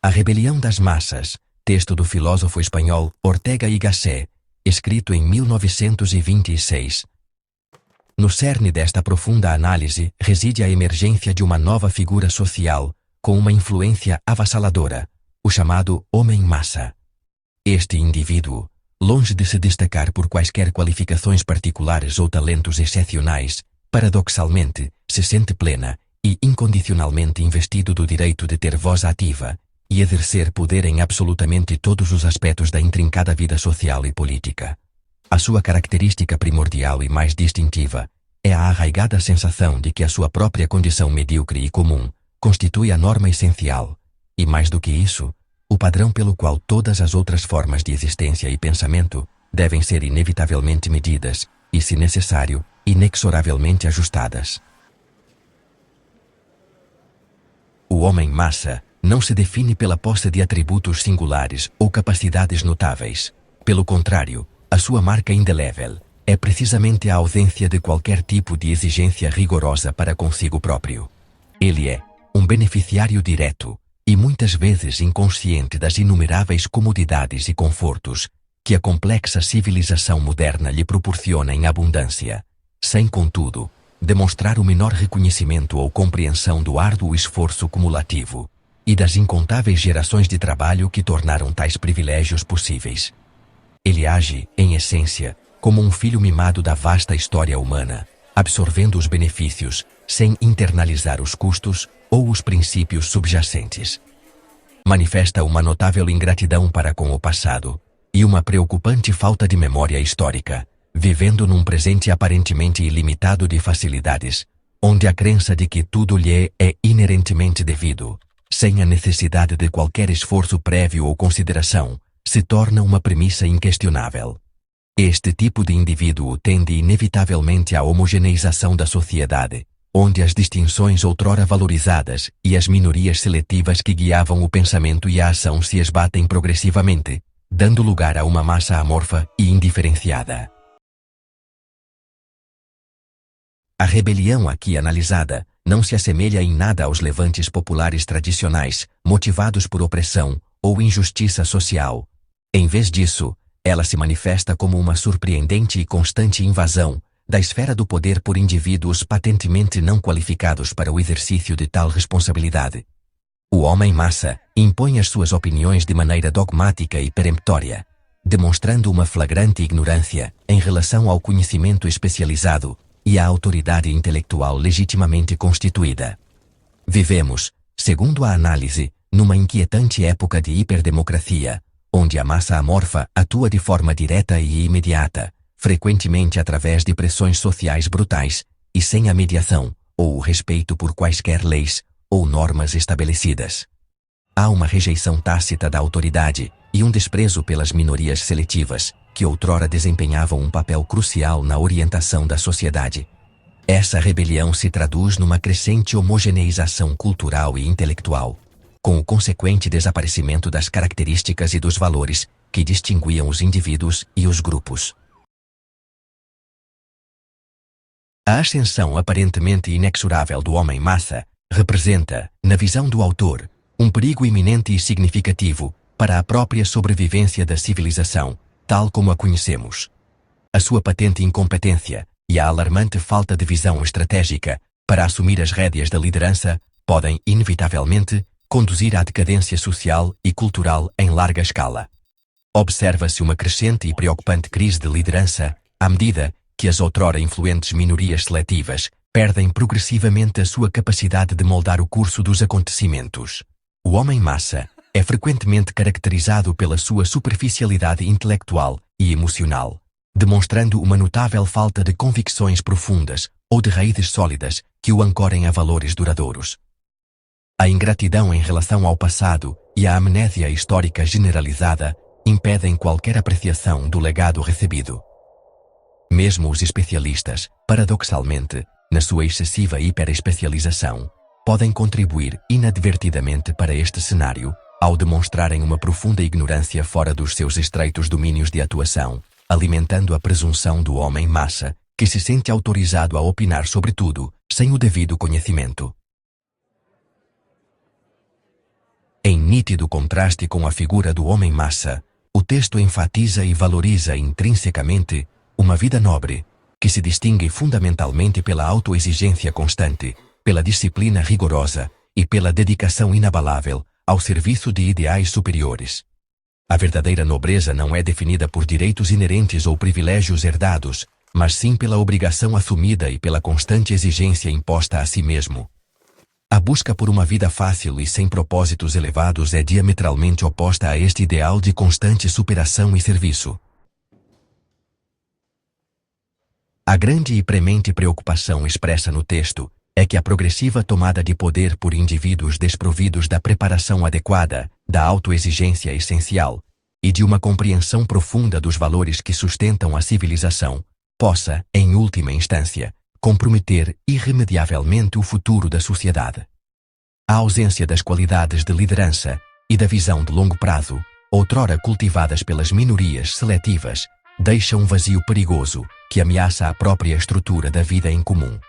A Rebelião das Massas, texto do filósofo espanhol Ortega y Gasset, escrito em 1926. No cerne desta profunda análise reside a emergência de uma nova figura social, com uma influência avassaladora, o chamado homem-massa. Este indivíduo, longe de se destacar por quaisquer qualificações particulares ou talentos excepcionais, paradoxalmente, se sente plena e incondicionalmente investido do direito de ter voz ativa e exercer poder em absolutamente todos os aspectos da intrincada vida social e política. A sua característica primordial e mais distintiva é a arraigada sensação de que a sua própria condição medíocre e comum constitui a norma essencial, e mais do que isso, o padrão pelo qual todas as outras formas de existência e pensamento devem ser inevitavelmente medidas e, se necessário, inexoravelmente ajustadas. O homem-massa não se define pela posse de atributos singulares ou capacidades notáveis. Pelo contrário, a sua marca indelével é precisamente a ausência de qualquer tipo de exigência rigorosa para consigo próprio. Ele é um beneficiário direto e muitas vezes inconsciente das inumeráveis comodidades e confortos que a complexa civilização moderna lhe proporciona em abundância, sem, contudo, demonstrar o menor reconhecimento ou compreensão do árduo esforço cumulativo e das incontáveis gerações de trabalho que tornaram tais privilégios possíveis. Ele age, em essência, como um filho mimado da vasta história humana, absorvendo os benefícios, sem internalizar os custos ou os princípios subjacentes. Manifesta uma notável ingratidão para com o passado e uma preocupante falta de memória histórica, vivendo num presente aparentemente ilimitado de facilidades, onde a crença de que tudo lhe é inerentemente devido, sem a necessidade de qualquer esforço prévio ou consideração, se torna uma premissa inquestionável. Este tipo de indivíduo tende inevitavelmente à homogeneização da sociedade, onde as distinções outrora valorizadas e as minorias seletivas que guiavam o pensamento e a ação se esbatem progressivamente, dando lugar a uma massa amorfa e indiferenciada. A rebelião aqui analisada não se assemelha em nada aos levantes populares tradicionais, motivados por opressão ou injustiça social. Em vez disso, ela se manifesta como uma surpreendente e constante invasão da esfera do poder por indivíduos patentemente não qualificados para o exercício de tal responsabilidade. O homem-massa impõe as suas opiniões de maneira dogmática e peremptória, demonstrando uma flagrante ignorância em relação ao conhecimento especializado e à autoridade intelectual legitimamente constituída. Vivemos, segundo a análise, numa inquietante época de hiperdemocracia, onde a massa amorfa atua de forma direta e imediata, frequentemente através de pressões sociais brutais, e sem a mediação ou o respeito por quaisquer leis ou normas estabelecidas. Há uma rejeição tácita da autoridade e um desprezo pelas minorias seletivas, que outrora desempenhavam um papel crucial na orientação da sociedade. Essa rebelião se traduz numa crescente homogeneização cultural e intelectual, com o consequente desaparecimento das características e dos valores que distinguiam os indivíduos e os grupos. A ascensão aparentemente inexorável do homem-massa representa, na visão do autor, um perigo iminente e significativo para a própria sobrevivência da civilização, tal como a conhecemos. A sua patente incompetência e a alarmante falta de visão estratégica para assumir as rédeas da liderança podem, inevitavelmente, conduzir à decadência social e cultural em larga escala. Observa-se uma crescente e preocupante crise de liderança à medida que as outrora influentes minorias seletivas perdem progressivamente a sua capacidade de moldar o curso dos acontecimentos. O homem-massa é frequentemente caracterizado pela sua superficialidade intelectual e emocional, demonstrando uma notável falta de convicções profundas ou de raízes sólidas que o ancorem a valores duradouros. A ingratidão em relação ao passado e a amnésia histórica generalizada impedem qualquer apreciação do legado recebido. Mesmo os especialistas, paradoxalmente, na sua excessiva hiperespecialização, podem contribuir inadvertidamente para este cenário ao demonstrarem uma profunda ignorância fora dos seus estreitos domínios de atuação, alimentando a presunção do homem-massa, que se sente autorizado a opinar sobre tudo, sem o devido conhecimento. Em nítido contraste com a figura do homem-massa, o texto enfatiza e valoriza intrinsecamente uma vida nobre, que se distingue fundamentalmente pela autoexigência constante, pela disciplina rigorosa e pela dedicação inabalável ao serviço de ideais superiores. A verdadeira nobreza não é definida por direitos inerentes ou privilégios herdados, mas sim pela obrigação assumida e pela constante exigência imposta a si mesmo. A busca por uma vida fácil e sem propósitos elevados é diametralmente oposta a este ideal de constante superação e serviço. A grande e premente preocupação expressa no texto é que a progressiva tomada de poder por indivíduos desprovidos da preparação adequada, da autoexigência essencial e de uma compreensão profunda dos valores que sustentam a civilização, possa, em última instância, comprometer irremediavelmente o futuro da sociedade. A ausência das qualidades de liderança e da visão de longo prazo, outrora cultivadas pelas minorias seletivas, deixa um vazio perigoso que ameaça a própria estrutura da vida em comum.